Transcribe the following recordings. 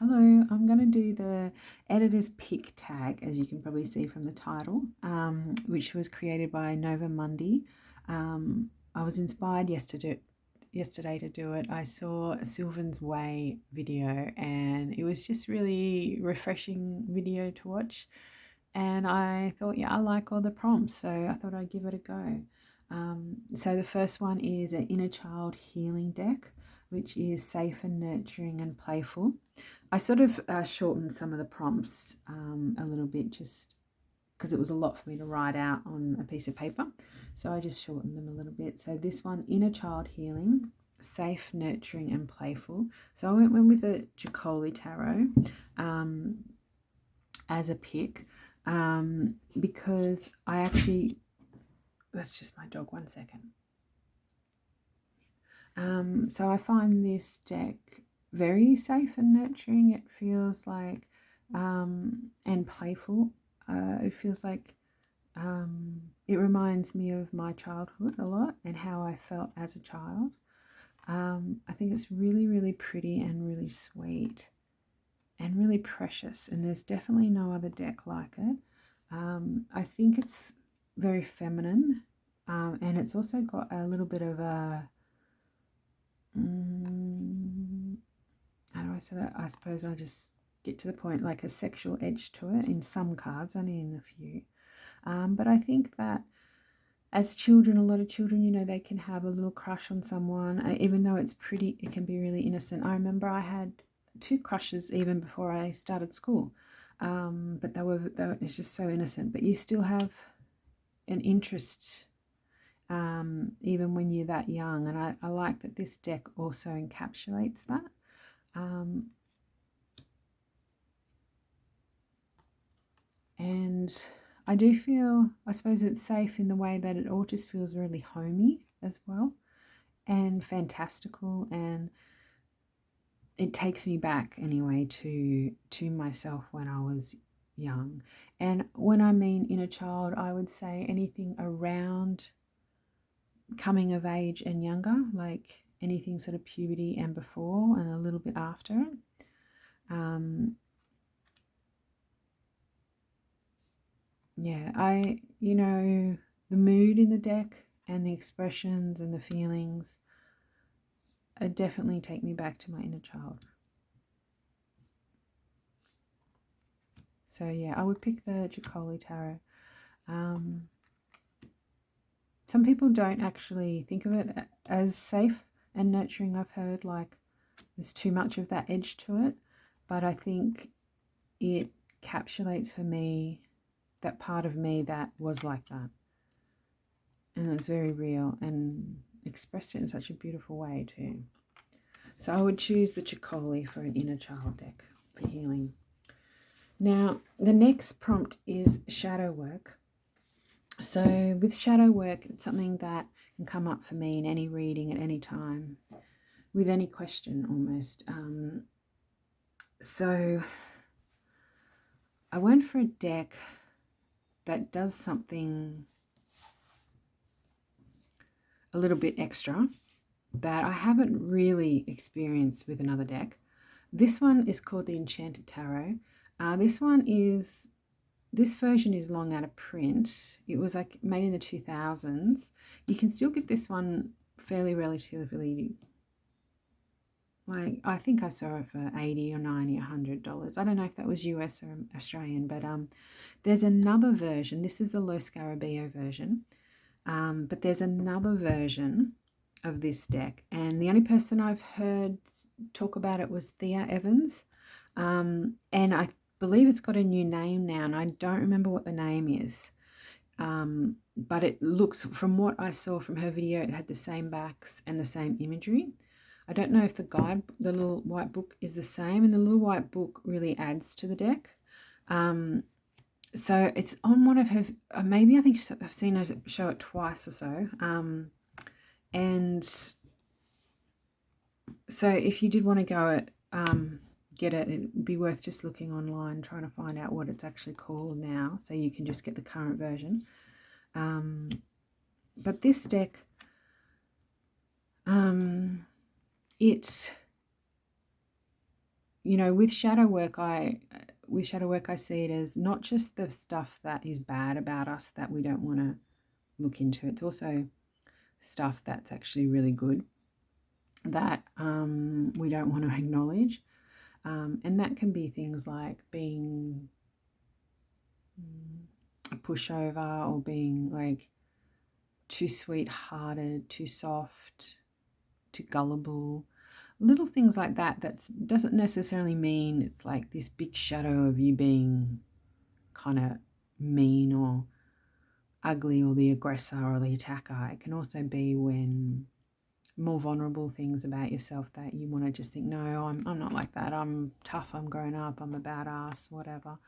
Hello, I'm going to do the editor's pick tag, as you can probably see from the title, which was created by Nova Mundi. I was inspired yesterday to do it. I saw a Sylvan's Way video and it was just really refreshing video to watch. And I thought, yeah, I like all the prompts, so I thought I'd give it a go. So the first one is an inner child healing deck, which is safe and nurturing and playful. I sort of shortened some of the prompts a little bit just because it was a lot for me to write out on a piece of paper. So I just shortened them a little bit. So this one, inner child healing, safe, nurturing and playful. So I went with the Jacoli Tarot as a pick because I actually, that's just my dog, 1 second. So I find this deck very safe and nurturing. It feels like, and playful. It feels like it reminds me of my childhood a lot and how I felt as a child. I think it's really, really pretty and really sweet and really precious. And there's definitely no other deck like it. I think it's very feminine, and it's also got a little bit of a how do I say that? I suppose I'll just get to the point, like a sexual edge to it in some cards, only in a few. But I think that as children, a lot of children, you know, they can have a little crush on someone, even though it's pretty, it can be really innocent. I remember I had 2 crushes even before I started school, but they were it's just so innocent. But you still have an interest even when you're that young, and I like that this deck also encapsulates that. And I do feel, I suppose it's safe in the way that it all just feels really homey as well and fantastical, and it takes me back anyway to myself when I was young. And when I mean inner child, I would say anything around coming of age and younger, like anything sort of puberty and before and a little bit after it. Yeah, the mood in the deck and the expressions and the feelings definitely take me back to my inner child. So yeah, I would pick the Jacoli Tarot. Some people don't actually think of it as safe and nurturing. I've heard like there's too much of that edge to it, but I think it encapsulates for me that part of me that was like that, and it was very real and expressed it in such a beautiful way too. So I would choose the Jacoli for an inner child deck for healing. Now the next prompt is shadow work. So with shadow work, it's something that can come up for me in any reading at any time with any question almost. So I went for a deck that does something a little bit extra that I haven't really experienced with another deck. This one is called the Enchanted Tarot. This version is long out of print. It was like made in the 2000s. You can still get this one fairly relatively, like I think I saw it for 80 or 90 $100. I don't know if that was US or Australian, but there's another version. This is the Lo Scarabeo version, but there's another version of this deck, and the only person I've heard talk about it was Thea Evans, and I believe it's got a new name now, and I don't remember what the name is, but it looks, from what I saw from her video, it had the same backs and the same imagery. I don't know if the guide, the little white book, is the same, and the little white book really adds to the deck. So it's on one of her, maybe I think I've seen her show it twice or so. And so if you did want to go get it, it'd be worth just looking online, trying to find out what it's actually called now, so you can just get the current version. But this deck, it with shadow work, I see it as not just the stuff that is bad about us that we don't want to look into. It's also stuff that's actually really good that we don't want to acknowledge. And that can be things like being a pushover, or being like too sweet-hearted, too soft, too gullible. Little things like that. That doesn't necessarily mean it's like this big shadow of you being kind of mean or ugly, or the aggressor or the attacker. It can also be when more vulnerable things about yourself that you want to just think, no, I'm not like that. I'm tough. I'm grown up. I'm a badass. Whatever.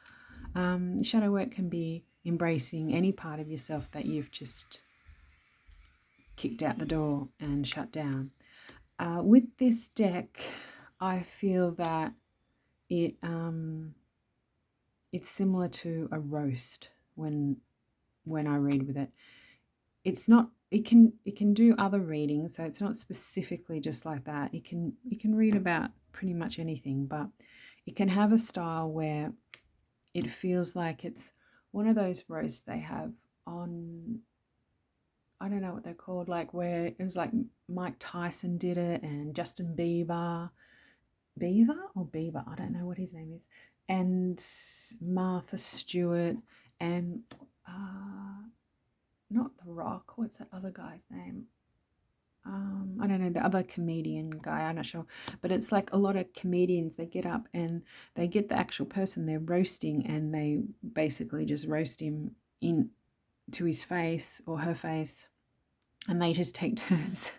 Shadow work can be embracing any part of yourself that you've just kicked out the door and shut down. With this deck, I feel that it's similar to a roast when I read with it. It's not. It can do other readings, so it's not specifically just like that. It can read about pretty much anything, but it can have a style where it feels like it's one of those roasts they have on, I don't know what they're called, like where it was like Mike Tyson did it, and Justin Bieber, I don't know what his name is, and Martha Stewart, and not The Rock, what's that other guy's name? I don't know, the other comedian guy, I'm not sure. But it's like a lot of comedians, they get up and they get the actual person they're roasting, and they basically just roast him in to his face or her face, and they just take turns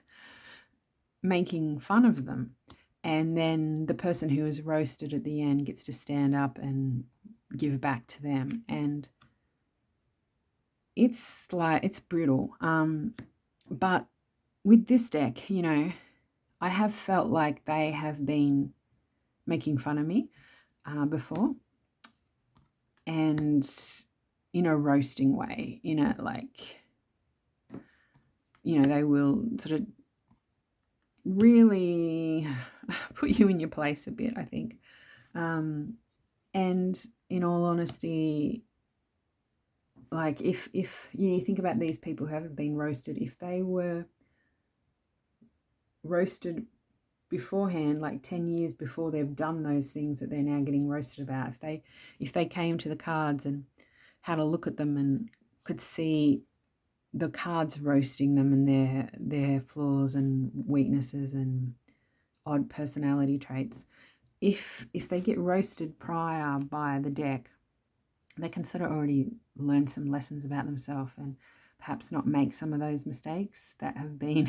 making fun of them. And then the person who is roasted at the end gets to stand up and give back to them. And it's brutal. But with this deck, I have felt like they have been making fun of me before, and in a roasting way, they will sort of really put you in your place a bit, I think. And in all honesty, like if you think about these people who haven't been roasted, if they were roasted beforehand, like 10 years before they've done those things that they're now getting roasted about, if they came to the cards and had a look at them and could see the cards roasting them and their flaws and weaknesses and odd personality traits, if they get roasted prior by the deck, they can sort of already learn some lessons about themselves and perhaps not make some of those mistakes that have been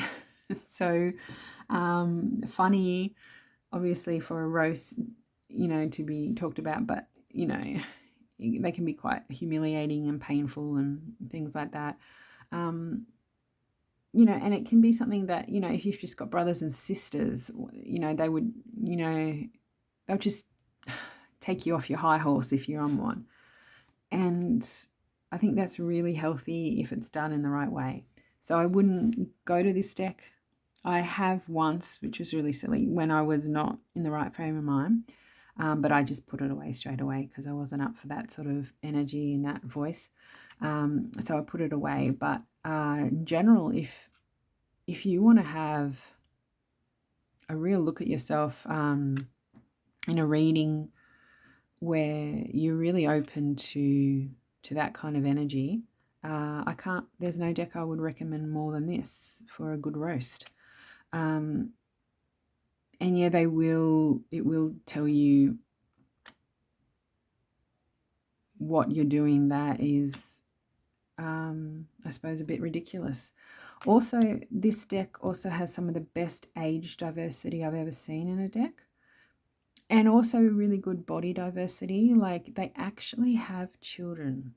so funny, obviously, for a roast, to be talked about, but, they can be quite humiliating and painful and things like that. And it can be something that, if you've just got brothers and sisters, they would, they'll just take you off your high horse if you're on one. And I think that's really healthy if it's done in the right way. So I wouldn't go to this deck. I have once, which was really silly, when I was not in the right frame of mind, but I just put it away straight away because I wasn't up for that sort of energy and that voice. So I put it away. But in general, if you want to have a real look at yourself in a reading where you're really open to that kind of energy, there's no deck I would recommend more than this for a good roast. And yeah, it will tell you what you're doing that is, I suppose, a bit ridiculous. Also, this deck also has some of the best age diversity I've ever seen in a deck. And also really good body diversity. Like, they actually have children,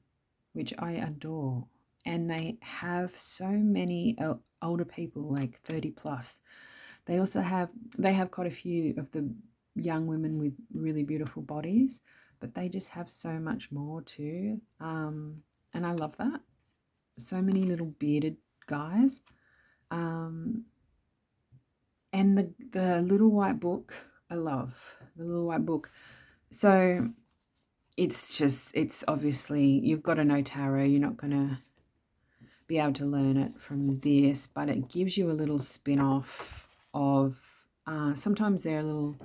which I adore. And they have so many older people, like 30 plus. They have quite a few of the young women with really beautiful bodies, but they just have so much more too. And I love that. So many little bearded guys. And the little white book, I love the little white book. So it's obviously, you've got to know tarot. You're not going to be able to learn it from this, but it gives you a little spin-off of, sometimes they're a little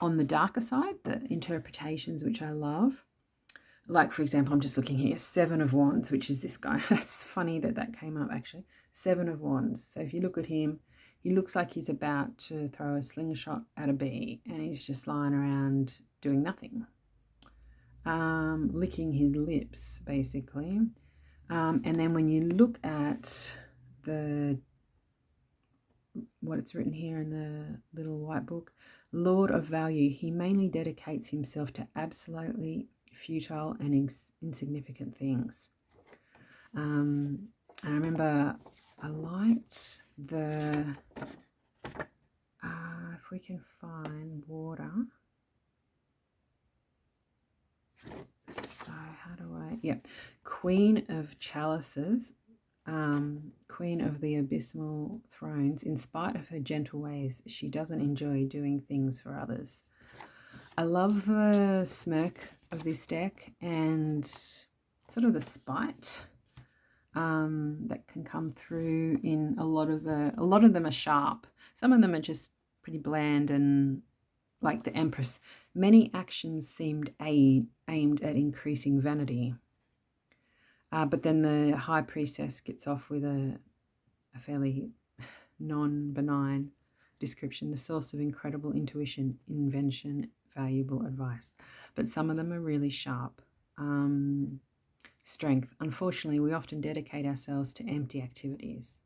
on the darker side, the interpretations, which I love. Like, for example, I'm just looking here, 7 of Wands, which is this guy. That's funny that came up, actually. 7 of Wands. So if you look at him, he looks like he's about to throw a slingshot at a bee, and he's just lying around doing nothing. Licking his lips, basically. And then when you look at what it's written here in the little white book, Lord of Value, he mainly dedicates himself to absolutely futile and insignificant things. I remember I liked if we can find water. So how do Queen of Chalices, Queen of the Abysmal Thrones. In spite of her gentle ways, she doesn't enjoy doing things for others. I love the smirk of this deck and sort of the spite that can come through in a lot of them are sharp. Some of them are just pretty bland, and like the Empress, many actions seemed aimed at increasing vanity. But then the High Priestess gets off with a fairly non-benign description, the source of incredible intuition, invention, valuable advice. But some of them are really sharp. Strength. Unfortunately, we often dedicate ourselves to empty activities.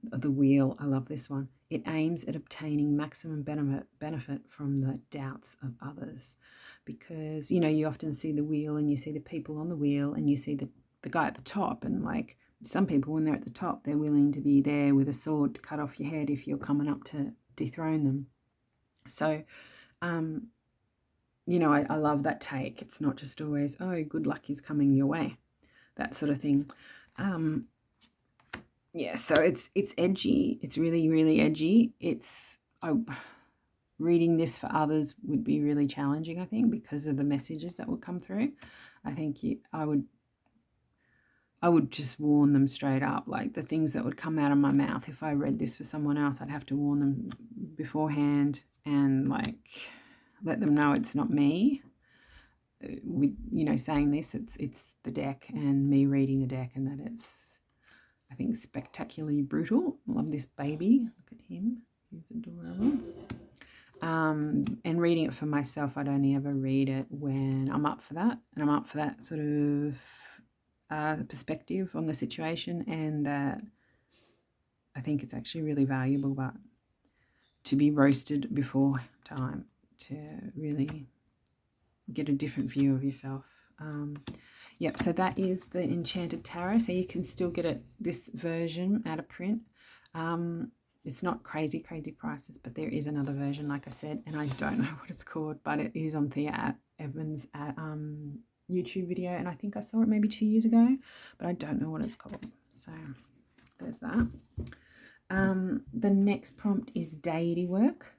The Wheel, I love this one. It aims at obtaining maximum benefit from the doubts of others. Because, you often see the wheel and you see the people on the wheel and you see the guy at the top, and like some people, when they're at the top, they're willing to be there with a sword to cut off your head if you're coming up to dethrone them. So, I love that take. It's not just always, oh, good luck is coming your way, that sort of thing. So it's edgy. It's really, really edgy. Reading this for others would be really challenging, I think, because of the messages that would come through. I think I would just warn them straight up, like the things that would come out of my mouth. If I read this for someone else, I'd have to warn them beforehand and like let them know it's not me. With saying this, it's the deck and me reading the deck, and that it's, I think, spectacularly brutal. I love this baby. Look at him. He's adorable. And reading it for myself, I'd only ever read it when I'm up for that, and I'm up for that sort of perspective on the situation, and that I think it's actually really valuable, but to be roasted before time to really get a different view of yourself. So that is the Enchanted Tarot. So you can still get this version out of print. It's not crazy prices, but there is another version, like I said, and I don't know what it's called, but it is on Thea Evans at YouTube video, and I think I saw it maybe 2 years ago, but I don't know what it's called. So there's that. The next prompt is deity work.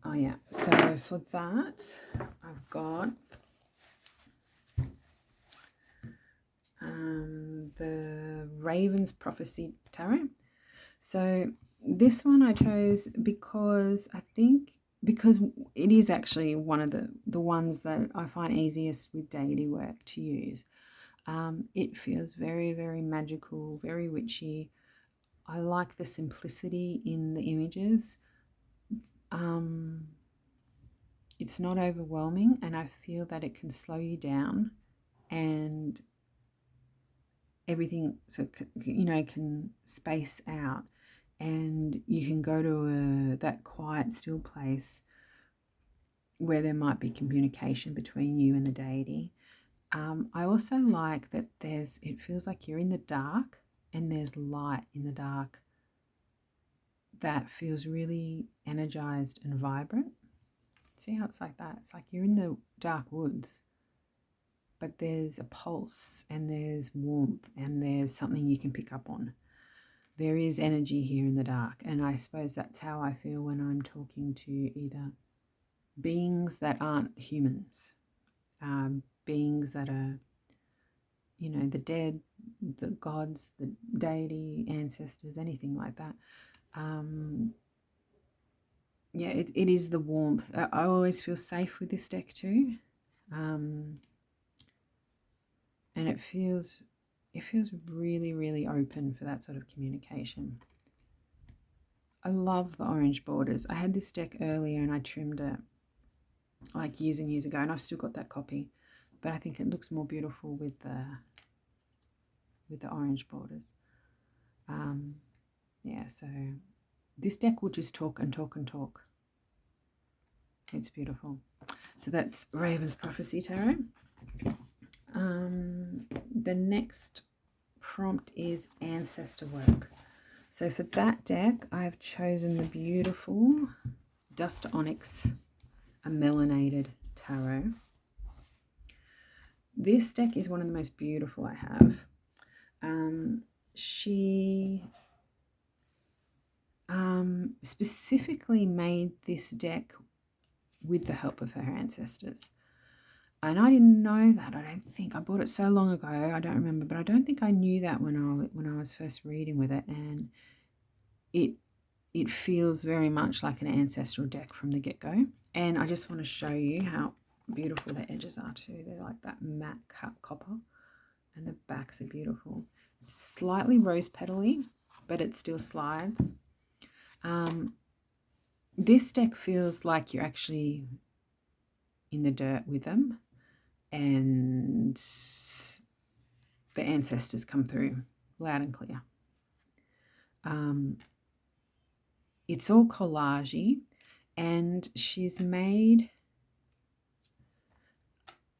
Oh yeah, so for that I've got the Raven's Prophecy Tarot. So this one I chose because it is actually one of the ones that I find easiest with deity work to use. It feels very, very magical, very witchy. I like the simplicity in the images. It's not overwhelming, and I feel that it can slow you down, and everything can space out, and you can go to that quiet, still place where there might be communication between you and the deity. I also like that it feels like you're in the dark and there's light in the dark that feels really energized and vibrant. See how it's like that? It's like you're in the dark woods, but there's a pulse and there's warmth and there's something you can pick up on. there is energy here in the dark. And I suppose that's how I feel when I'm talking to either beings that aren't humans, beings that are, you know, the dead, the gods, the deity, ancestors, anything like that. Yeah, it is the warmth. I always feel safe with this deck too. And it feels really, really open for that sort of communication. I love the orange borders. I had this deck earlier and I trimmed it like years and years ago, and I've still got that copy, but I think it looks more beautiful with the orange borders. Yeah, so this deck will just talk and talk and talk. It's beautiful. So that's Raven's Prophecy Tarot. The next prompt is Ancestor work. So for that deck, I have chosen the beautiful Dust Onyx, a melanated tarot. This deck is one of the most beautiful I have. She specifically made this deck with the help of her ancestors. And I didn't know that. I don't think. I bought it so long ago. I don't remember, but I don't think I knew that when I was first reading with it. And it feels very much like an ancestral deck from the get-go. And I just want to show you how beautiful the edges are too. They're like that matte cut copper, and the backs are beautiful. It's slightly rose petally, but it still slides. This deck feels like you're actually in the dirt with them, and the ancestors come through loud and clear. It's all collagey, and she's made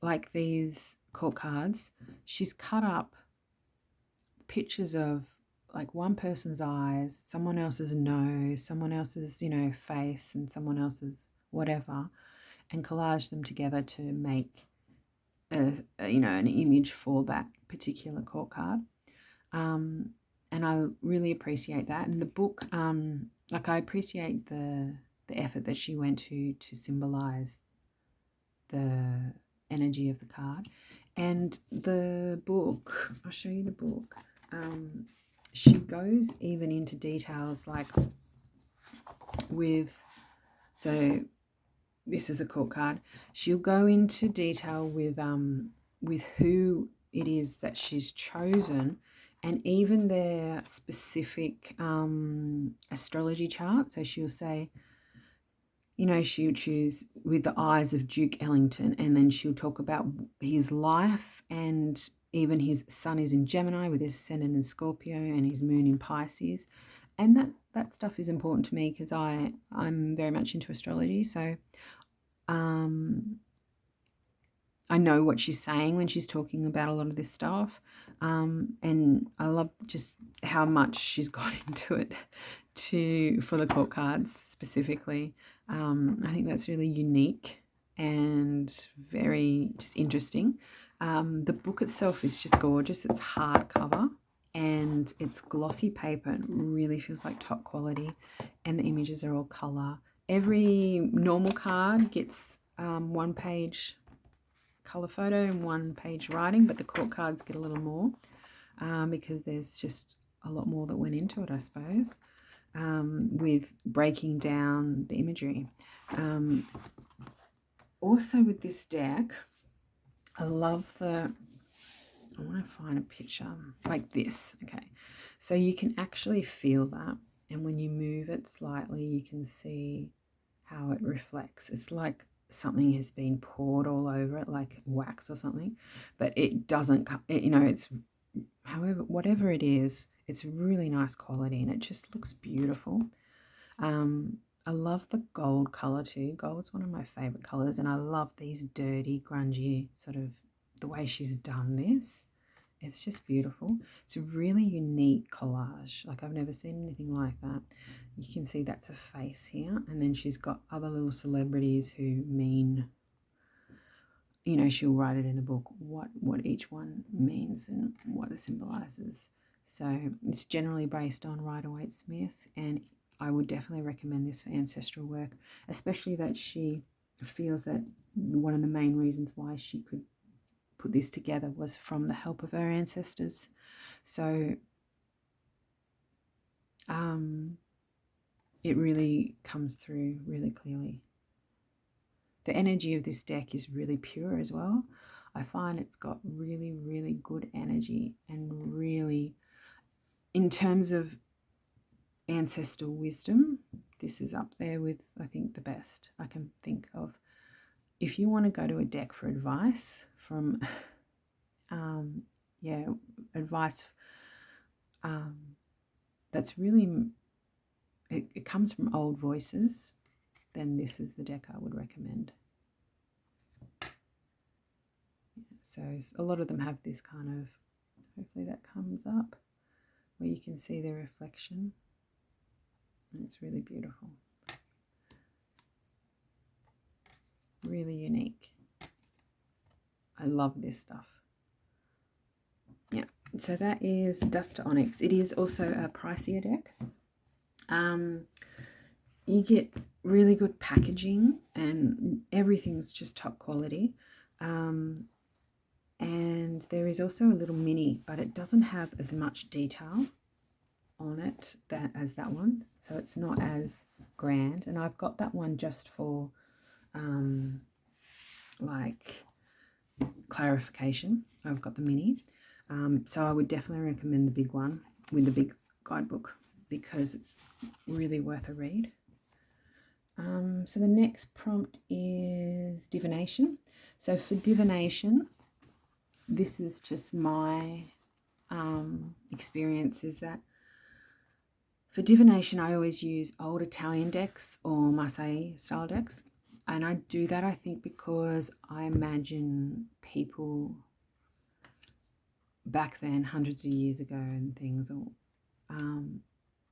like these court cards. She's cut up pictures of like one person's eyes, someone else's nose, someone else's, you know, face, and someone else's whatever, and collage them together to make you know, an image for that particular court card. And I really appreciate that. And the book, like I appreciate the effort that she went to symbolize the energy of the card. And the book, I'll show you the book. She goes even into details like with, so this is a court card. She'll go into detail with who it is that she's chosen, and even their specific astrology chart. So she'll say, you know, she'll choose with the eyes of Duke Ellington, and then she'll talk about his life, and even his sun is in Gemini with his ascendant in Scorpio and his moon in Pisces. And that stuff is important to me because I'm very much into astrology. So I know what she's saying when she's talking about a lot of this stuff. And I love just how much she's got into it for the court cards specifically. I think that's really unique and very just interesting. The book itself is just gorgeous. It's hardcover and it's glossy paper. It really feels like top quality, and the images are all color. Every normal card gets 1 page color photo and 1 page writing, but the court cards get a little more because there's just a lot more that went into it, I suppose, with breaking down the imagery. Also with this deck, I love I want to find a picture like this. Okay, so you can actually feel that, and when you move it slightly, you can see how it reflects. It's like something has been poured all over it, like wax or something, but it doesn't, you know, it's, however, whatever it is, it's really nice quality and it just looks beautiful. I love the gold color too. Gold's one of my favorite colors, and I love these dirty, grungy sort of, the way she's done this. It's just beautiful. It's a really unique collage. Like I've never seen anything like that. You can see that's a face here, and then she's got other little celebrities who mean, you know, she'll write it in the book what each one means and what it symbolizes. So it's generally based on Rider-Waite-Smith, and I would definitely recommend this for ancestral work, especially that she feels that one of the main reasons why she could put this together was from the help of her ancestors. So it really comes through really clearly. The energy of this deck is really pure as well. I find it's got really, really good energy, and really, in terms of ancestral wisdom, this is up there with, I think, the best I can think of. If you want to go to a deck for advice from, advice that's really, it comes from old voices, then this is the deck I would recommend. So a lot of them have this kind of, hopefully that comes up, where you can see the reflection. And it's really beautiful. Really unique. I love this stuff. Yeah, so that is Dust to Onyx. It is also a pricier deck. You get really good packaging, and everything's just top quality. And there is also a little mini, but it doesn't have as much detail on it as that one, so it's not as grand. And I've got that one just for like clarification. I've got the mini, so I would definitely recommend the big one with the big guidebook, because it's really worth a read. So the next prompt is divination. So for divination, this is just my experience, is that for divination I always use old Italian decks or Marseille style decks. And I do that, I think, because I imagine people back then, hundreds of years ago and things,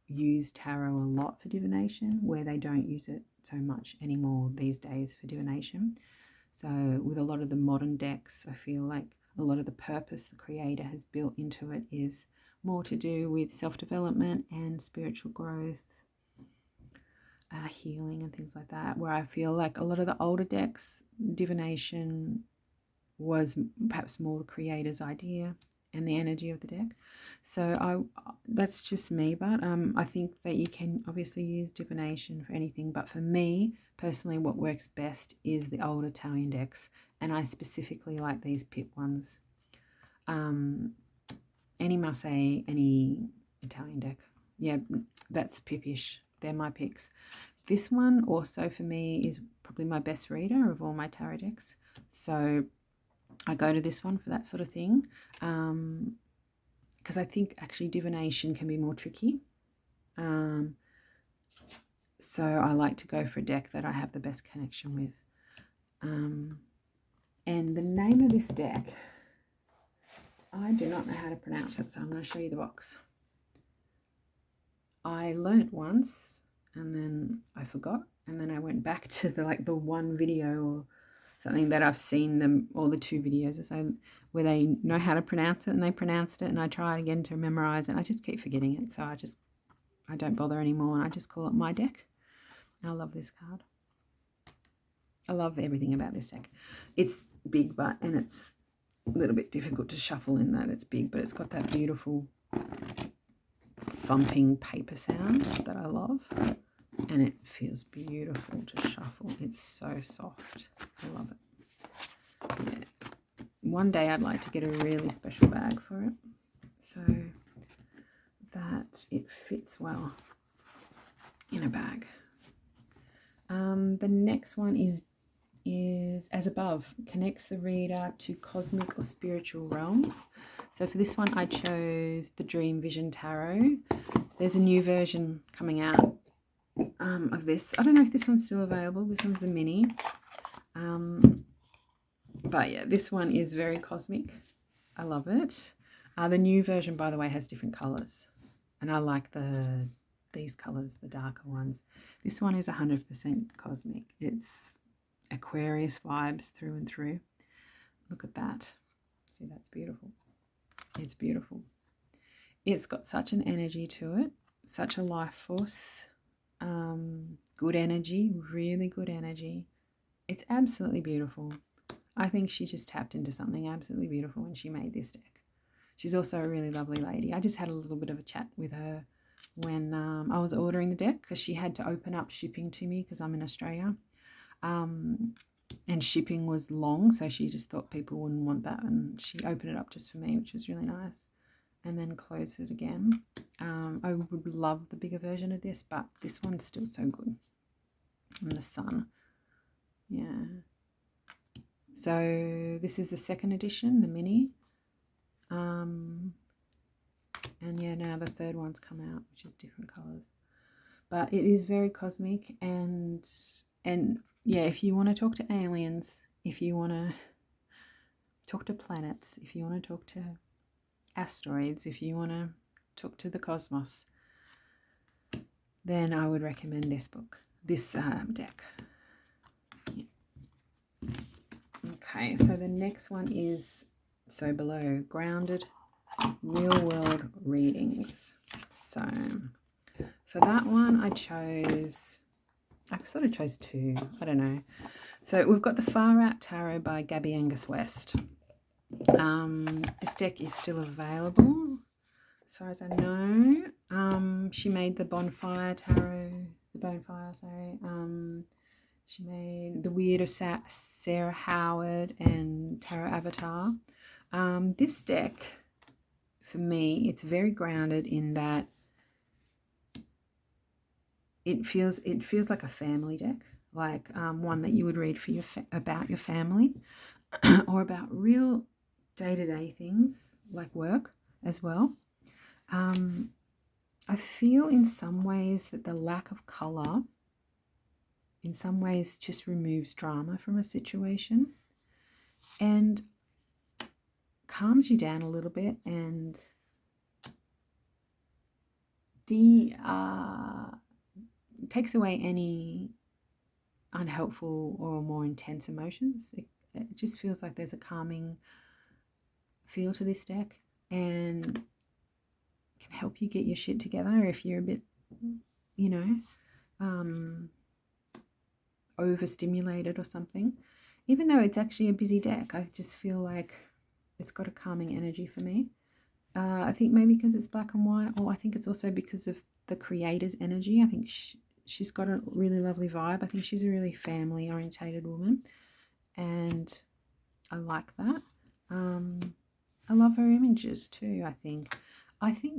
use tarot a lot for divination, where they don't use it so much anymore these days for divination. So with a lot of the modern decks, I feel like a lot of the purpose the creator has built into it is more to do with self-development and spiritual growth, healing and things like that, where I feel like a lot of the older decks, divination was perhaps more the creator's idea and the energy of the deck. So that's just me, but I think that you can obviously use divination for anything, but for me personally, what works best is the old Italian decks, and I specifically like these pip ones. Any Marseille, any Italian deck, yeah, that's pipish. They're my picks. This one also for me is probably my best reader of all my tarot decks, so I go to this one for that sort of thing, because I think actually divination can be more tricky. So I like to go for a deck that I have the best connection with. And the name of this deck, I do not know how to pronounce it, so I'm going to show you the box. I learnt once and then I forgot, and then I went back to the one video or something that I've seen them, or the two videos or so, where they know how to pronounce it and they pronounced it, and I tried again to memorize it, and I just keep forgetting it, so I don't bother anymore, and I just call it my deck. I love this card. I love everything about this deck. It's big, and it's a little bit difficult to shuffle in that it's big, but it's got that beautiful thumping paper sound that I love, and it feels beautiful to shuffle. It's so soft. I love it. Yeah. One day I'd like to get a really special bag for it, so that it fits well in a bag. The next one is As Above, connects the reader to cosmic or spiritual realms. So for this one I chose the Dream Vision Tarot. There's a new version coming out of this. I don't know if this one's still available. This one's the mini. But yeah, this one is very cosmic. I love it. The new version, by the way, has different colours, and I like these colours, the darker ones. This one is 100% cosmic. It's Aquarius vibes through and through. Look at that. See, that's beautiful. It's beautiful. It's got such an energy to it, such a life force, good energy, really good energy. It's absolutely beautiful. I think she just tapped into something absolutely beautiful when she made this deck. She's also a really lovely lady. I just had a little bit of a chat with her when I was ordering the deck, because she had to open up shipping to me because I'm in Australia. And shipping was long, so she just thought people wouldn't want that, and she opened it up just for me, which was really nice, and then closed it again. I would love the bigger version of this, but this one's still so good. And the sun. Yeah. So this is the second edition, the mini. And yeah, now the third one's come out, which is different colours. But it is very cosmic, and yeah, if you want to talk to aliens, if you want to talk to planets, if you want to talk to asteroids, if you want to talk to the cosmos, then I would recommend this book, this deck. Yeah. Okay, so the next one is So Below, Grounded Real World Readings. So for that one, I sort of chose two, I don't know. So we've got the Far Out Tarot by Gabby Angus West. This deck is still available as far as I know. She made the Bonfire Tarot, she made the Weird of Sarah Howard and Tarot Avatar. This deck, for me, it's very grounded in that it feels like a family deck, like one that you would read for about your family or about real day-to-day things like work as well. I feel in some ways that the lack of colour in some ways just removes drama from a situation and calms you down a little bit and takes away any unhelpful or more intense emotions. It just feels like there's a calming feel to this deck and can help you get your shit together if you're a bit, overstimulated or something. Even though it's actually a busy deck, I just feel like it's got a calming energy for me. I think maybe because it's black and white, or I think it's also because of the creator's energy. I think she's got a really lovely vibe. I think she's a really family orientated woman, and I like that. I love her images too. I think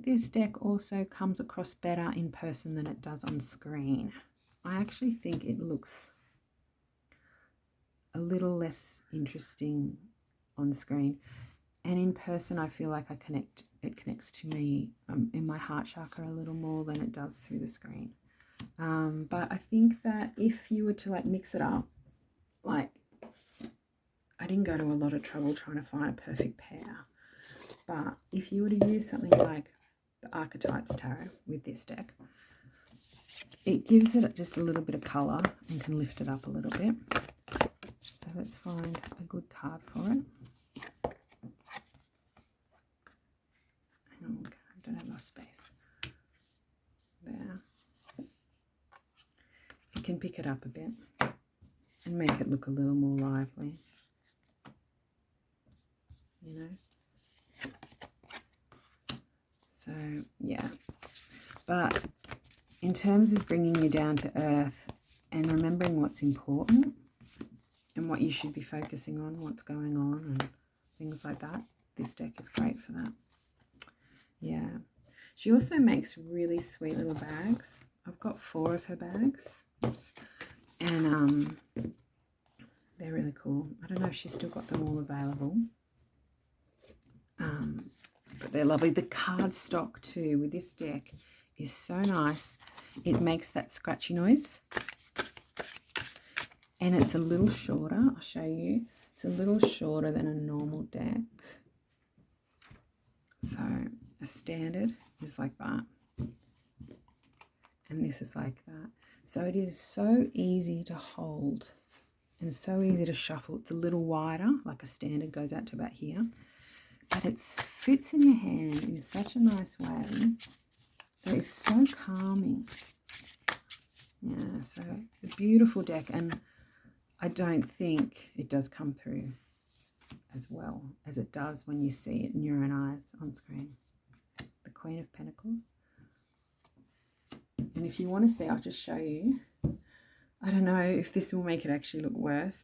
this deck also comes across better in person than it does on screen. I actually think it looks a little less interesting on screen, and in person I feel like it connects to me in my heart chakra a little more than it does through the screen. But I think that if you were to like mix it up, like I didn't go to a lot of trouble trying to find a perfect pair, but if you were to use something like the Archetypes Tarot with this deck, it gives it just a little bit of colour and can lift it up a little bit. So let's find a good card for it. Hang on, I don't have enough space. There. You can pick it up a bit and make it look a little more lively. So, yeah. But in terms of bringing you down to earth and remembering what's important and what you should be focusing on, what's going on and things like that, this deck is great for that. Yeah. She also makes really sweet little bags. I've got 4 of her bags. Oops. And they're really cool. I don't know if she's still got them all available. But they're lovely. The cardstock too with this deck is so nice. It makes that scratchy noise. And it's a little shorter. I'll show you. It's a little shorter than a normal deck. So a standard is like that. And this is like that. So it is so easy to hold and so easy to shuffle. It's a little wider, like a standard goes out to about here. but it fits in your hand in such a nice way that it's so calming. Yeah, so a beautiful deck, and I don't think it does come through as well as it does when you see it in your own eyes on screen. The Queen of Pentacles. And if you want to see, I'll just show you. I don't know if this will make it actually look worse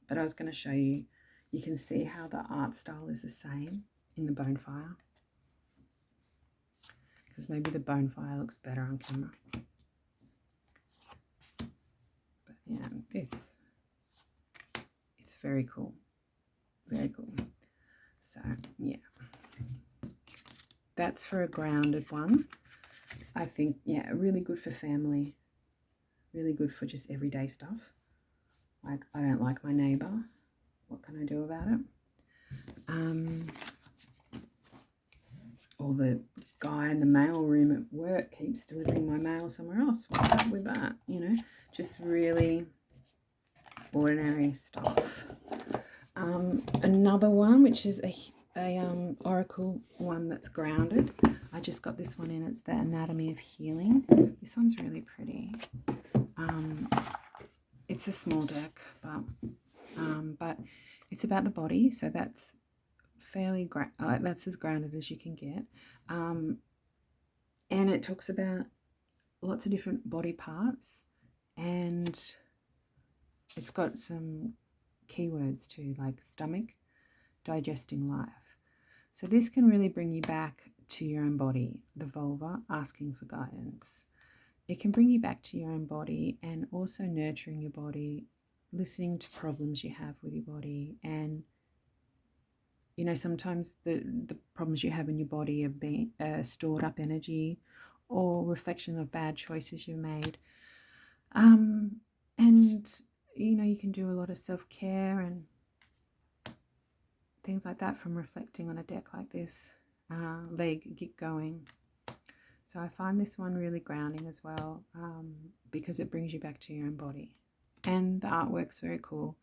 but I was going to show you. You can see how the art style is the same in the Bonefire. Because maybe the Bonefire looks better on camera. But yeah, it's very cool. Very cool. So yeah, that's for a grounded one. I think, yeah, really good for family. Really good for just everyday stuff. Like, I don't like my neighbour. What can I do about it? Or the guy in the mail room at work keeps delivering my mail somewhere else. What's up with that? You know, just really ordinary stuff. Another one, which is a oracle one that's grounded. I just got this one in. It's the Anatomy of Healing. This one's really pretty. It's a small deck, but it's about the body, so that's fairly that's as grounded as you can get. And it talks about lots of different body parts, and it's got some keywords too, like stomach, digesting life. So this can really bring you back to your own body, the vulva, asking for guidance. It can bring you back to your own body and also nurturing your body, listening to problems you have with your body. And, you know, sometimes the problems you have in your body are being stored up energy or reflection of bad choices you made. And, you know, you can do a lot of self-care and things like that from reflecting on a deck like this. Get going. So I find this one really grounding as well, because it brings you back to your own body. And the artwork's very cool.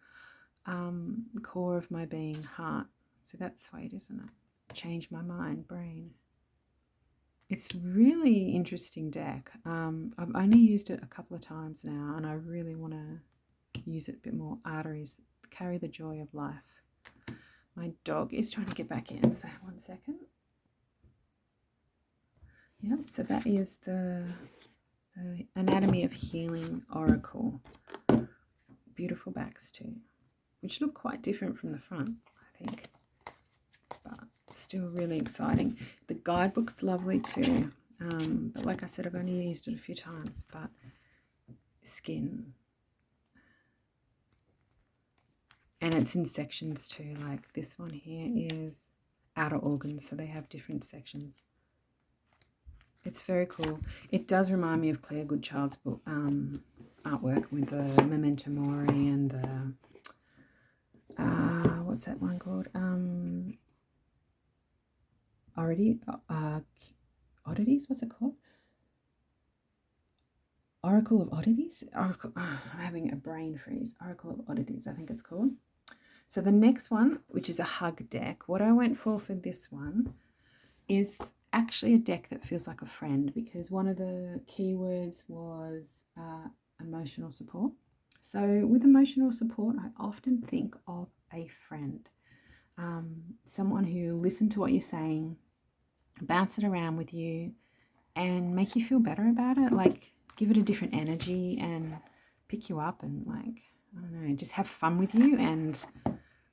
Core of my being, heart. So that's sweet, isn't it? Change my mind, brain. It's really interesting deck. I've only used it a couple of times now, and I really want to use it a bit more. Arteries carry the joy of life. My dog is trying to get back in, so 1 second. Yeah, so that is the Anatomy of Healing Oracle. Beautiful backs too, which look quite different from the front, I think, but still really exciting. The guidebook's lovely too, but like I said, I've only used it a few times. But skin, and it's in sections too, like this one here is outer organs, so they have different sections. It's very cool. It does remind me of Claire Goodchild's book, artwork with the Memento Mori and the, what's that one called? Oddities, what's it called? Oracle of Oddities? I'm having a brain freeze. Oracle of Oddities, I think it's called. So the next one, which is a hug deck, what I went for this one is actually a deck that feels like a friend, because one of the keywords was emotional support. So with emotional support, I often think of a friend, someone who listen to what you're saying, bounce it around with you, and make you feel better about it, like give it a different energy and pick you up and, like, I don't know, just have fun with you and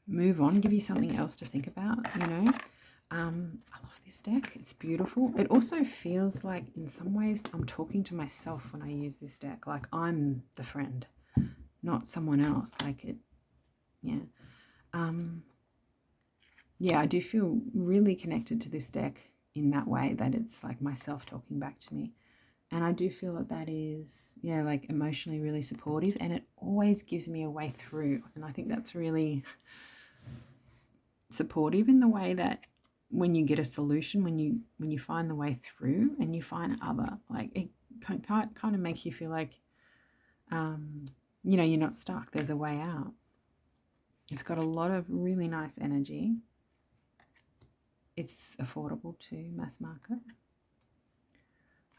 move on, give you something else to think about, you know. I love this deck. It's beautiful. It also feels like in some ways I'm talking to myself when I use this deck, like I'm the friend, not someone else. Like it, yeah. Yeah, I do feel really connected to this deck in that way, that it's like myself talking back to me. And I do feel that that is, yeah, like emotionally really supportive, and it always gives me a way through. And I think that's really supportive in the way that when you get a solution, when you find the way through and you find other, like it kind of makes you feel like, you know, you're not stuck. There's a way out. It's got a lot of really nice energy. it's affordable to mass market.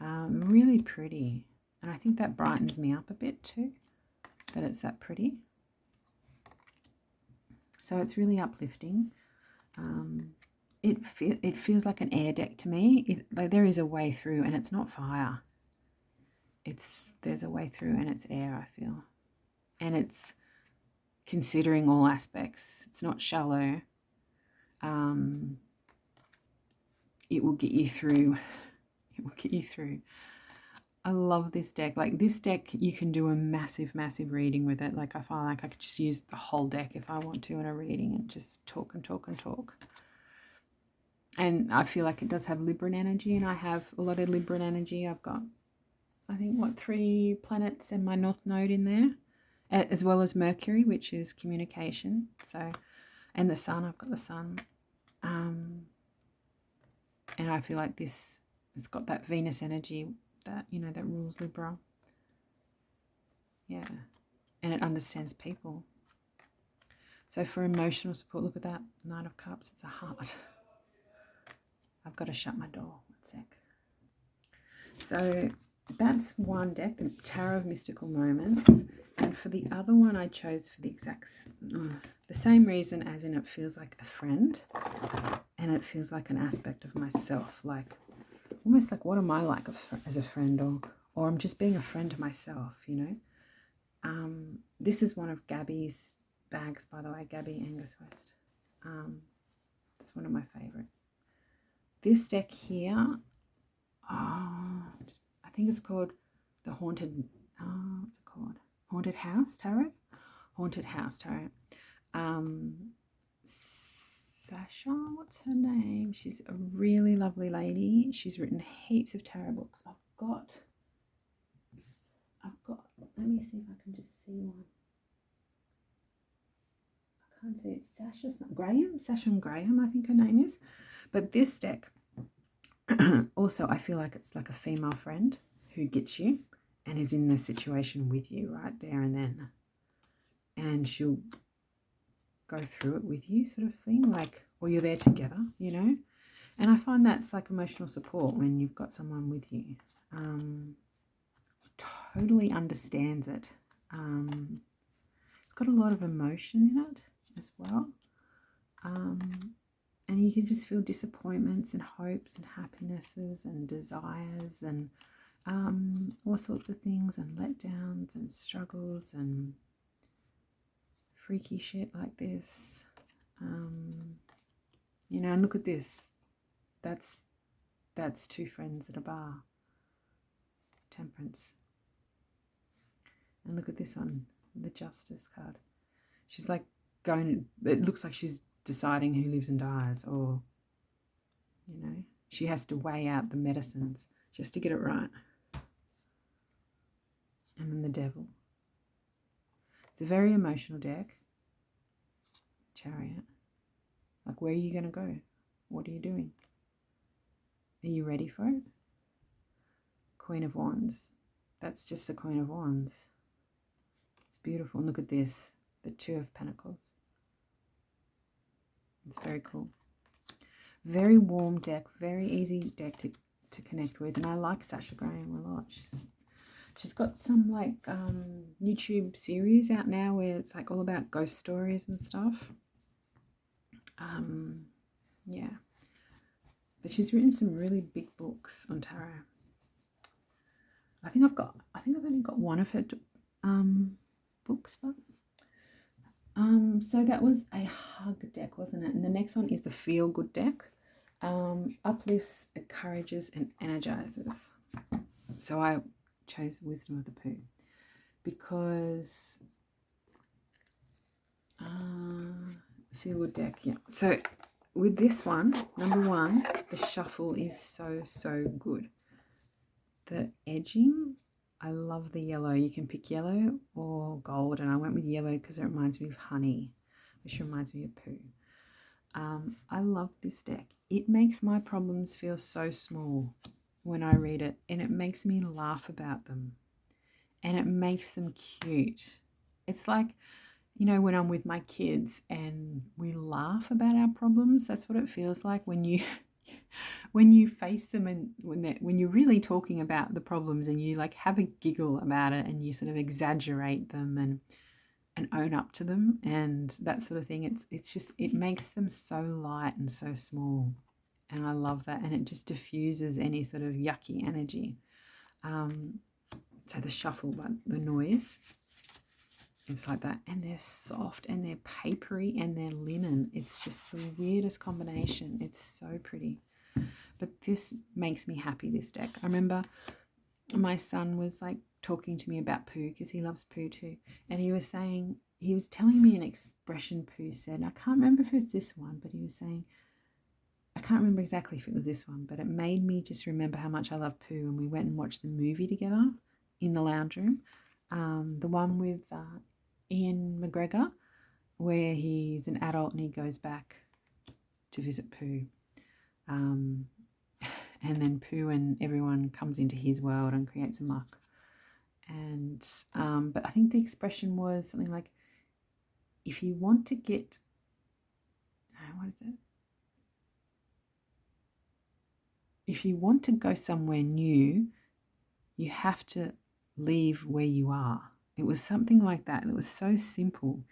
Really pretty. And I think that brightens me up a bit too, that it's that pretty. So it's really uplifting. It feels like an air deck to me. Like there is a way through, and it's not fire. There's a way through, and it's air, I feel. And it's considering all aspects. It's not shallow. It will get you through. It will get you through. I love this deck. Like this deck, you can do a massive, massive reading with it. Like I feel like I could just use the whole deck if I want to in a reading and just talk and talk and talk. And I feel like it does have Libran energy, and I have a lot of Libran energy. I've got, I think, 3 planets and my North Node in there, as well as Mercury, which is communication. So, and the Sun, I've got the Sun. And I feel like this, it's got that Venus energy that, you know, that rules Libra. Yeah. And it understands people. So for emotional support, look at that. Knight of Cups, it's a heart. I've got to shut my door. 1 sec. So that's one deck, the Tarot of Mystical Moments. And for the other one, I chose for the the same reason, as in it feels like a friend. And it feels like an aspect of myself. Like, almost like, what am I like as a friend? Or I'm just being a friend to myself, you know. This is one of Gabby's bags, by the way, Gabby Angus West. It's one of my favourite. This deck here, I think it's called the Haunted, what's it called? Haunted House Tarot? Haunted House Tarot. Sasha, what's her name? She's a really lovely lady. She's written heaps of tarot books. I've got, let me see if I can just see one. I can't see it. Sasha Graham, I think her name is. But this deck, also, I feel like it's like a female friend who gets you and is in the situation with you right there and then. And she'll go through it with you, sort of thing, like, or you're there together, you know. And I find that's like emotional support when you've got someone with you. Totally understands it. It's got a lot of emotion in it as well. And you can just feel disappointments and hopes and happinesses and desires and all sorts of things, and letdowns and struggles and freaky shit like this. You know, and look at this. That's 2 friends at a bar. Temperance. And look at this one, the Justice card. She's like it looks like she's deciding who lives and dies, or, you know, she has to weigh out the medicines just to get it right. And then the Devil. It's a very emotional deck. Chariot. Like, where are you going to go? What are you doing? Are you ready for it? Queen of Wands. That's just the Queen of Wands. It's beautiful. And look at this. The 2 of Pentacles. It's very cool. Very warm deck. Very easy deck to connect with. And I like Sasha Graham a lot. She's got some like YouTube series out now where it's like all about ghost stories and stuff. Yeah. But she's written some really big books on tarot. I think I've only got one of her books, but so that was a hug deck, wasn't it? And the next one is the feel good deck. Uplifts, encourages, and energizes. So I chose Wisdom of the Pooh because feel good deck, yeah. So with this one, number 1, the shuffle is so good. The edging, I love the yellow. You can pick yellow or gold, and I went with yellow because it reminds me of honey, which reminds me of Pooh. I love this deck. It makes my problems feel so small when I read it, and it makes me laugh about them, and it makes them cute. It's like, you know, when I'm with my kids and we laugh about our problems, that's what it feels like when you when you face them, and when you're really talking about the problems and you like have a giggle about it and you sort of exaggerate them and own up to them and that sort of thing. It's just, it makes them so light and so small, and I love that, and it just diffuses any sort of yucky energy. So the shuffle, but the noise, it's like that. And they're soft and they're papery and they're linen. It's just the weirdest combination. It's so pretty. But this makes me happy, this deck. I remember my son was like talking to me about poo, because he loves poo too. And he was telling me an expression Pooh said. I can't remember if it's this one, but he was saying, I can't remember exactly if it was this one, but it made me just remember how much I love Pooh. And we went and watched the movie together in the lounge room. The one with Ian McGregor, where he's an adult and he goes back to visit Pooh. And then Pooh and everyone comes into his world and creates a muck. And but I think the expression was something like, if you want to get, what is it? If you want to go somewhere new, you have to leave where you are. It was something like that. It was so simple.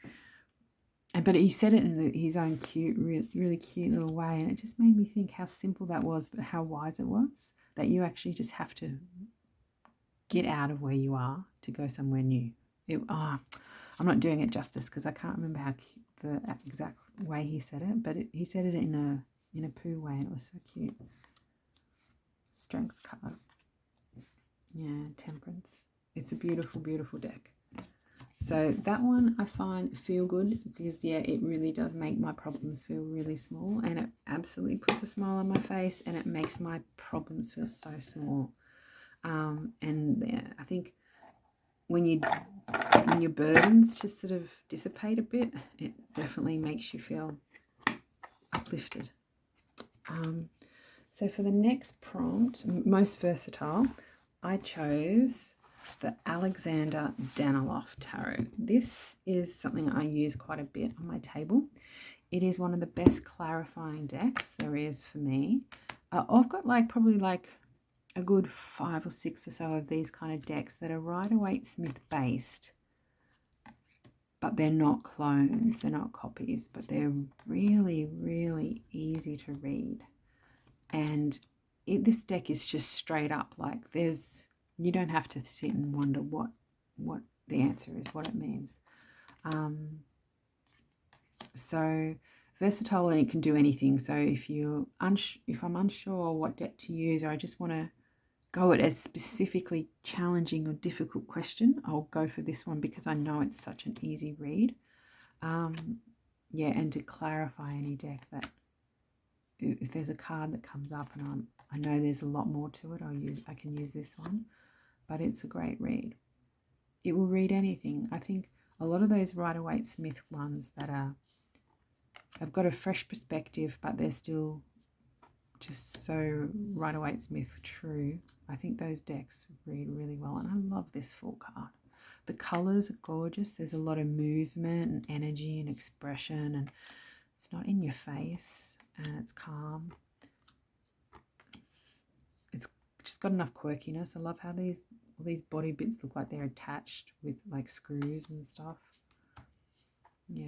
But he said it in his own cute, really cute little way. And it just made me think how simple that was, but how wise it was. That you actually just have to get out of where you are to go somewhere new. I'm not doing it justice because I can't remember how the exact way he said it. But he said it in a Pooh way, and it was so cute. Strength card. Yeah, Temperance. It's a beautiful, beautiful deck. So that one I find feel good, because yeah, it really does make my problems feel really small, and it absolutely puts a smile on my face, and it makes my problems feel so small. And yeah, I think when your burdens just sort of dissipate a bit, it definitely makes you feel uplifted. So for the next prompt, most versatile, I chose the Alexander Daniloff Tarot. This is something I use quite a bit on my table. It is one of the best clarifying decks there is for me. I've got probably a good 5 or 6 or so of these kind of decks that are Rider-Waite-Smith based, but they're not clones, they're not copies, but they're really, really easy to read. And this deck is just straight up, you don't have to sit and wonder what the answer is, what it means. So versatile, and it can do anything. So if I'm unsure what deck to use, or I just want to go at a specifically challenging or difficult question, I'll go for this one because I know it's such an easy read. Yeah, and to clarify any deck, that if there's a card that comes up and I know there's a lot more to it, I can use this one. But it's a great read. It will read anything. I think a lot of those Rider-Waite-Smith ones have got a fresh perspective, but they're still just so Rider-Waite-Smith true. I think those decks read really well, and I love this full card. The colours are gorgeous. There's a lot of movement and energy and expression, and it's not in your face, and it's calm. It's just got enough quirkiness. I love how all these body bits look like they're attached with screws and stuff. Yeah,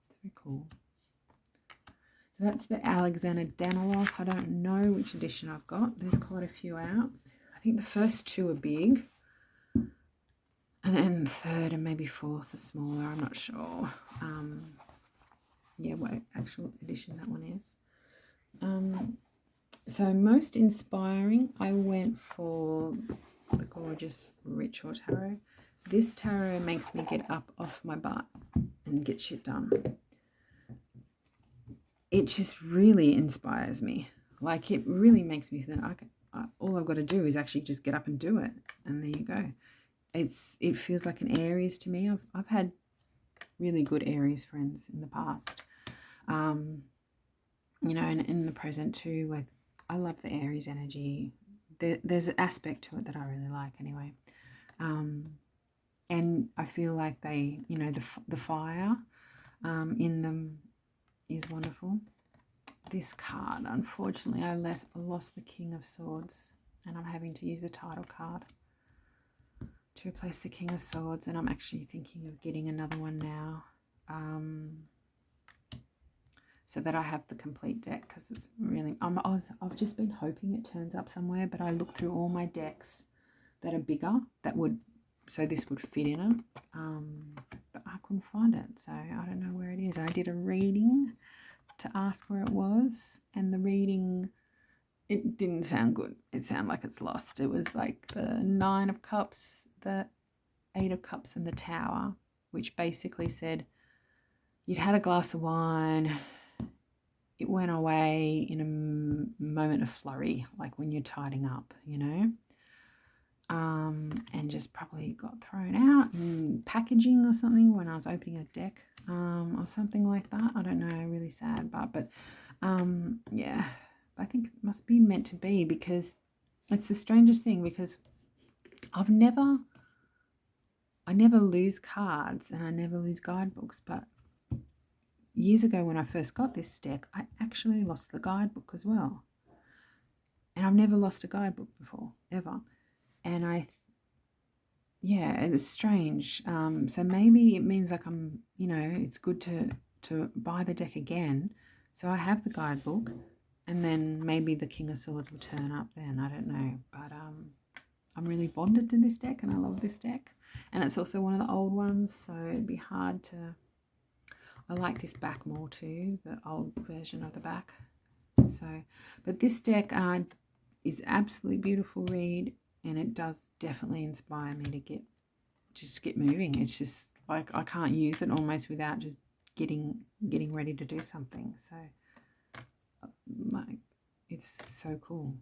it's very cool. So that's the Alexander Daniloff. I don't know which edition I've got. There's quite a few out. I think the first 2 are big, and then the third and maybe fourth are smaller. I'm not sure. Yeah, what actual edition that one is. So most inspiring, I went for the gorgeous Ritual Tarot. This tarot makes me get up off my butt and get shit done. It just really inspires me. It really makes me think, all I've got to do is actually just get up and do it. And there you go. It feels like an Aries to me. I've had really good Aries friends in the past. You know, and in the present too, I love the Aries energy. There's an aspect to it that I really like anyway. and I feel like they, you know, the fire in them is wonderful. This card, unfortunately, I lost the King of Swords, and I'm having to use a title card to replace the King of Swords, and I'm actually thinking of getting another one now, so that I have the complete deck, because it's really, I've just been hoping it turns up somewhere, but I looked through all my decks that are bigger, so this would fit in it, but I couldn't find it, so I don't know where it is. I did a reading to ask where it was, and the reading, it didn't sound good. It sounded like it's lost. It was like the 9 of Cups, the 8 of Cups, and the Tower, which basically said you'd had a glass of wine, it went away in a moment of flurry, like when you're tidying up, you know, and just probably got thrown out in packaging or something when I was opening a deck, or something like that. I don't know, really sad, but yeah, I think it must be meant to be, because it's the strangest thing, because I never lose cards and I never lose guidebooks, but years ago when I first got this deck, I actually lost the guidebook as well, and I've never lost a guidebook before, ever. And yeah, it's strange. So maybe it means like I'm, you know, it's good to buy the deck again, so I have the guidebook, and then maybe the King of Swords will turn up then. I don't know, but I'm really bonded to this deck, and I love this deck, and it's also one of the old ones, so it'd be hard to. I like this back more too, the old version of the back. So, but this deck is absolutely beautiful read, and it does definitely inspire me to get moving. It's just like I can't use it almost without just getting ready to do something. So, like, it's so cool.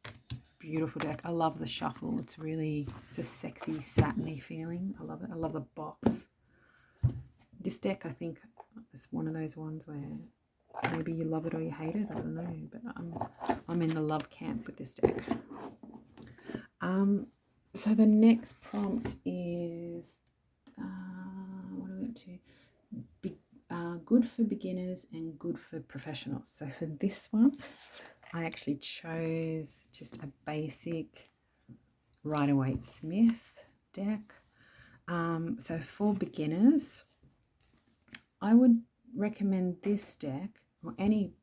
It's a beautiful deck. I love the shuffle. It's a sexy, satiny feeling. I love it. I love the box. This deck, I think, is one of those ones where maybe you love it or you hate it. I don't know, but I'm in the love camp with this deck. So the next prompt is what are we up to? Good for beginners and good for professionals. So for this one, I actually chose just a basic Rider-Waite-Smith deck. So for beginners, I would recommend this deck, or any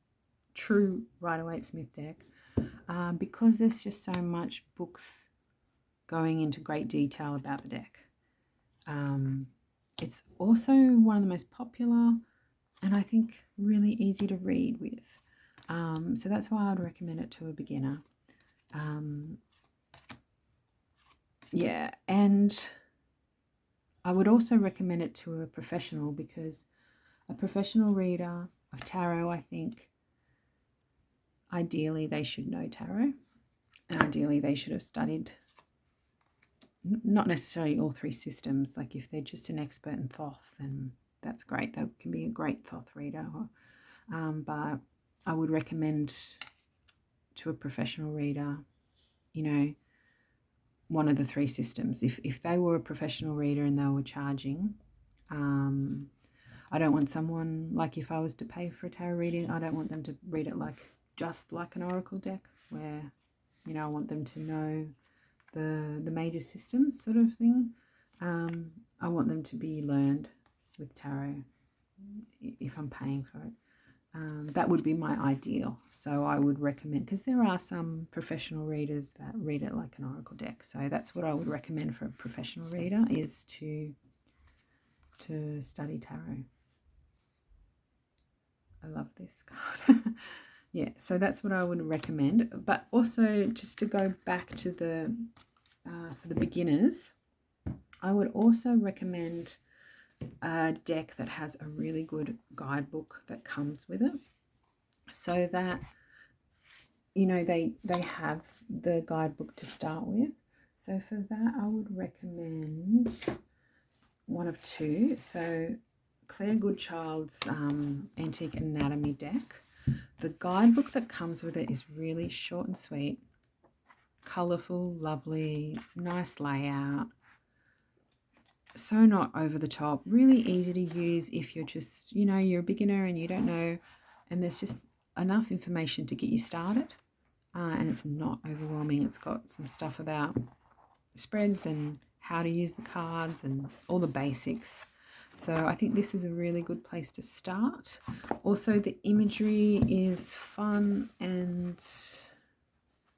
true Rider-Waite-Smith deck, because there's just so much books going into great detail about the deck. It's also one of the most popular, and I think really easy to read with. So that's why I would recommend it to a beginner. Yeah, and I would also recommend it to a professional, because a professional reader of tarot, I think, ideally they should know tarot, and ideally they should have studied, not necessarily all 3 systems. Like if they're just an expert in Thoth, then that's great. They can be a great Thoth reader. But I would recommend to a professional reader, you know, one of the 3 systems. If they were a professional reader and they were charging, I don't want someone, like if I was to pay for a tarot reading, I don't want them to read it just like an oracle deck, where, you know, I want them to know the major systems sort of thing. I want them to be learned with tarot if I'm paying for it. That would be my ideal. So I would recommend, because there are some professional readers that read it like an oracle deck. So that's what I would recommend for a professional reader, is to study tarot. I love this card. Yeah, so that's what I would recommend. But also, just to go back to the for the beginners, I would also recommend a deck that has a really good guidebook that comes with it, so that, you know, they have the guidebook to start with. So for that, I would recommend one of 2. So Claire Goodchild's Antique Anatomy deck. The guidebook that comes with it is really short and sweet, colourful, lovely, nice layout. so not over the top, really easy to use if you're just, you're a beginner and you don't know, and there's just enough information to get you started, and it's not overwhelming. It's got some stuff about spreads and how to use the cards and all the basics. So I think this is a really good place to start. Also, the imagery is fun and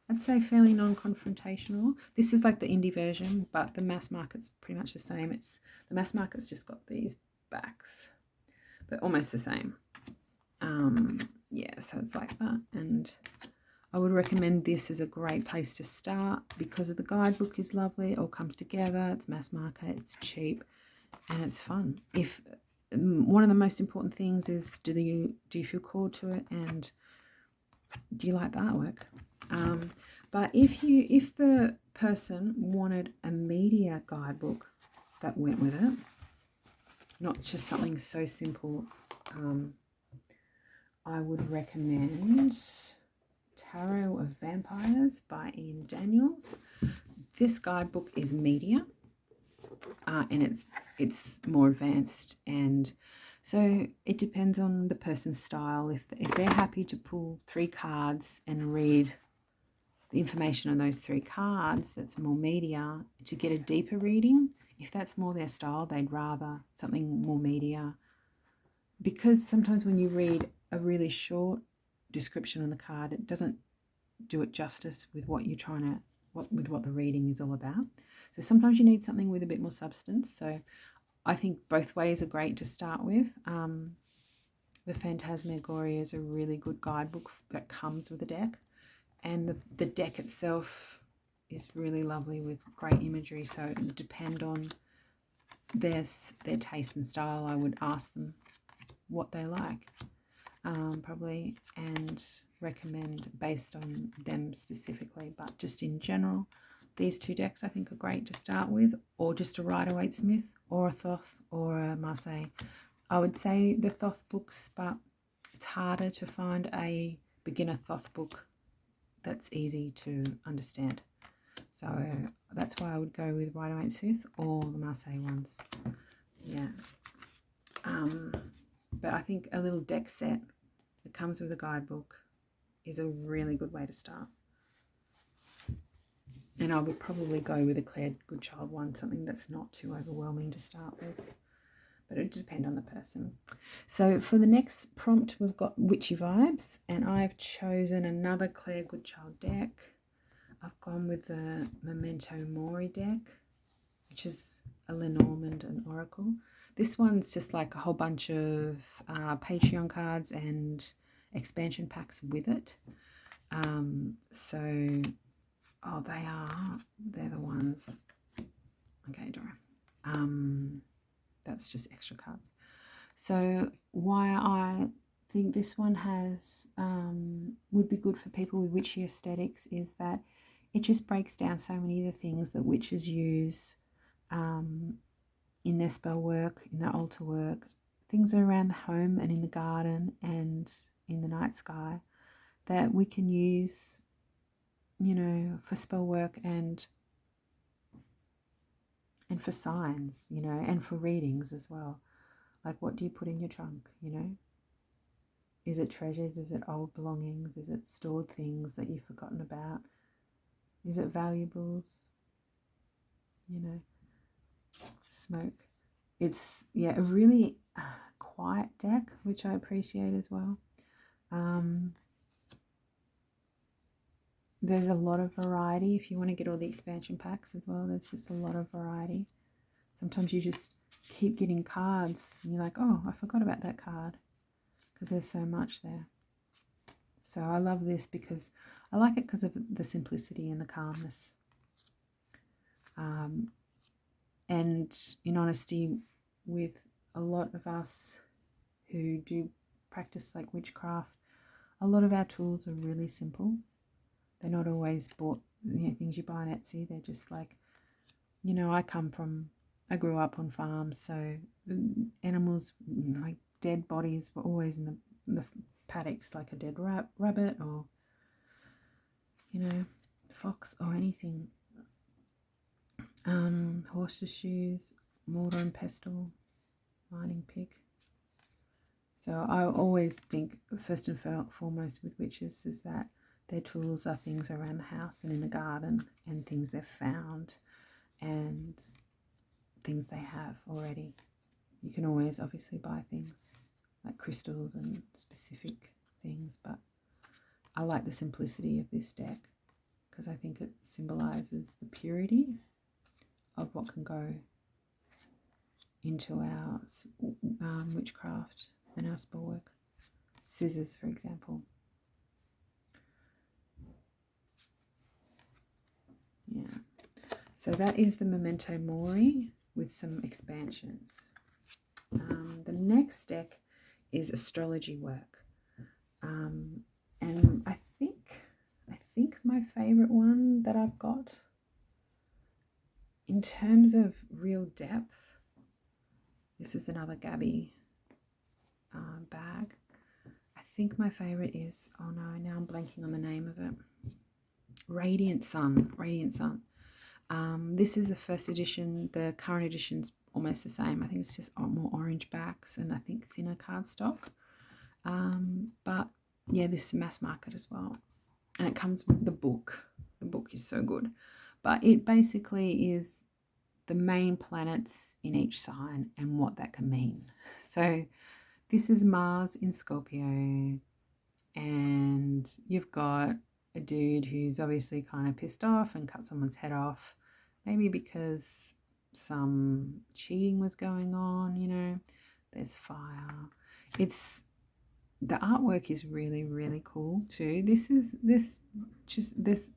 I'd say fairly non-confrontational. This is like the indie version, but the mass market's pretty much the same. The mass market's just got these backs, but almost the same. Yeah, so it's like that. And I would recommend this as a great place to start because of the guidebook is lovely. It all comes together. It's mass market. It's cheap, and it's fun. If one of the most important things is do you feel called to it, and do you like the artwork? But if the person wanted a media guidebook that went with it, not just something so simple, I would recommend Tarot of Vampires by Ian Daniels. This guidebook is media, and it's more advanced, and so it depends on the person's style. If they're happy to pull 3 cards and read the information on those 3 cards, that's more media, to get a deeper reading. If that's more their style, they'd rather something more media, because sometimes when you read a really short description on the card, it doesn't do it justice with what you're trying to, what the reading is all about. So sometimes you need something with a bit more substance. So I think both ways are great to start with. The Phantasmagoria is a really good guidebook that comes with a deck. And the deck itself is really lovely with great imagery. So it would depend on their taste and style. I would ask them what they like, probably, and recommend based on them specifically. But just in general, these 2 decks I think are great to start with, or just a Rider-Waite-Smith or a Thoth or a Marseille. I would say the Thoth books, but it's harder to find a beginner Thoth book that's easy to understand. So that's why I would go with Rider-Waite-Smith or the Marseille ones. Yeah. But I think a little deck set that comes with a guidebook is a really good way to start. And I would probably go with a Claire Goodchild one, something that's not too overwhelming to start with. But it would depend on the person. So for the next prompt, we've got Witchy Vibes, and I've chosen another Claire Goodchild deck. I've gone with the Memento Mori deck, which is a Lenormand and Oracle. This one's just like a whole bunch of Patreon cards and expansion packs with it. They're the ones. Okay, Dora. That's just extra cards. So why I think this one would be good for people with witchy aesthetics is that it just breaks down so many of the things that witches use in their spell work, in their altar work, things around the home and in the garden and in the night sky that we can use, for spell work and for signs, and for readings as well. Like, what do you put in your trunk, Is it treasures? Is it old belongings? Is it stored things that you've forgotten about? Is it valuables? Smoke. It's, a really quiet deck, which I appreciate as well. There's a lot of variety. If you want to get all the expansion packs as well, there's just a lot of variety. Sometimes you just keep getting cards and you're like, oh, I forgot about that card, because there's so much there. So I love this because I like it because of the simplicity and the calmness. And in honesty, with a lot of us who do practice like witchcraft, a lot of our tools are really simple. They're not always bought, things you buy on Etsy. They're just like, I grew up on farms, so animals, like dead bodies, were always in the paddocks, like a dead rabbit or, fox or anything. Horses' shoes, mortar and pestle, mining pick. So I always think first and foremost with witches is that their tools are things around the house and in the garden, and things they've found and things they have already. You can always obviously buy things like crystals and specific things, but I like the simplicity of this deck because I think it symbolizes the purity of what can go into our witchcraft and our spell work. Scissors, for example. Yeah. So that is the Memento Mori with some expansions. The next deck is Astrology work. And I think my favorite one that I've got in terms of real depth, this is another Gabby bag. I think my favorite is, oh no, now I'm blanking on the name of it. Radiant Sun. This is the first edition. The current edition's almost the same. I think it's just more orange backs and I think thinner cardstock. But yeah, this is mass market as well. And it comes with the book. The book is so good. But it basically is the main planets in each sign and what that can mean. So this is Mars in Scorpio. And you've got a dude who's obviously kind of pissed off and cut someone's head off. Maybe because some cheating was going on, you know. There's fire. The artwork is really, really cool too. This,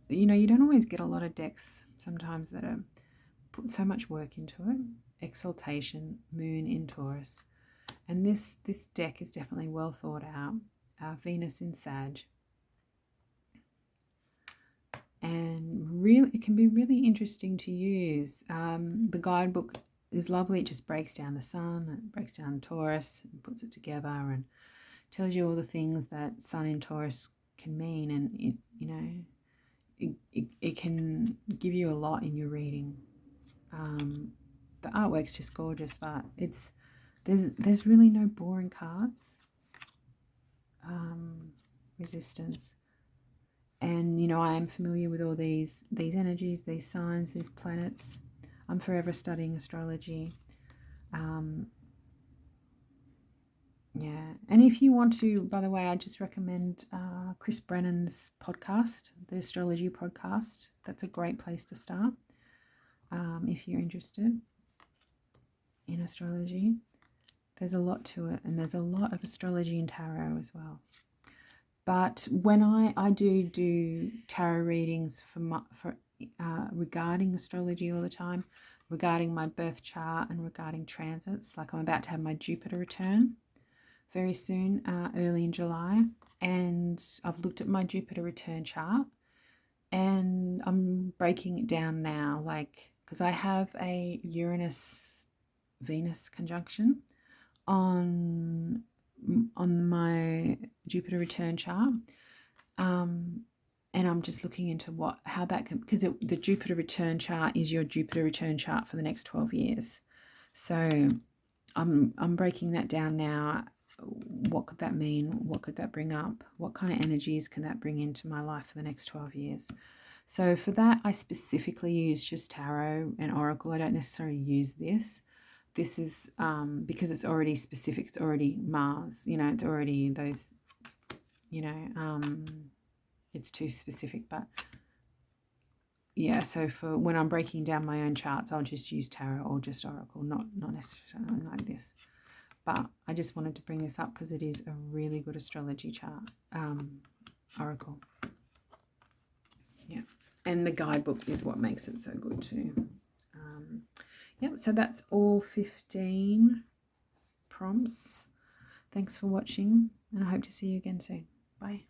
you know, you don't always get a lot of decks sometimes that are put so much work into it. Exaltation, Moon in Taurus. And this deck is definitely well thought out. Venus in Sag. And really, it can be really interesting to use. The guidebook is lovely. It just breaks down the sun, it breaks down Taurus, and puts it together and tells you all the things that Sun in Taurus can mean. And, you know, it can give you a lot in your reading. The artwork's just gorgeous, but there's really no boring cards. Resistance. And, you know, I am familiar with all these energies, these signs, these planets. I'm forever studying astrology. Yeah. And if you want to, by the way, I just recommend Chris Brennan's podcast, the Astrology podcast. That's a great place to start if you're interested in astrology. There's a lot to it, and there's a lot of astrology and tarot as well. But when I do tarot readings for regarding astrology all the time, regarding my birth chart and regarding transits, like I'm about to have my Jupiter return very soon, early in July, and I've looked at my Jupiter return chart and I'm breaking it down now, like, because I have a Uranus-Venus conjunction on my Jupiter return chart, and I'm just looking into how that can, because the Jupiter return chart is your Jupiter return chart for the next 12 years. So I'm breaking that down now. What could that mean? What could that bring up? What kind of energies can that bring into my life for the next 12 years? So for that, I specifically use just tarot and oracle. I don't necessarily use this. This is because it's already specific. It's already Mars, you know, it's already those, you know, it's too specific. But yeah, so for when I'm breaking down my own charts, I'll just use tarot or just oracle, not necessarily like this. But I just wanted to bring this up because it is a really good astrology chart, oracle. Yeah, and the guidebook is what makes it so good too. Yep, so that's all 15 prompts. Thanks for watching, and I hope to see you again soon. Bye.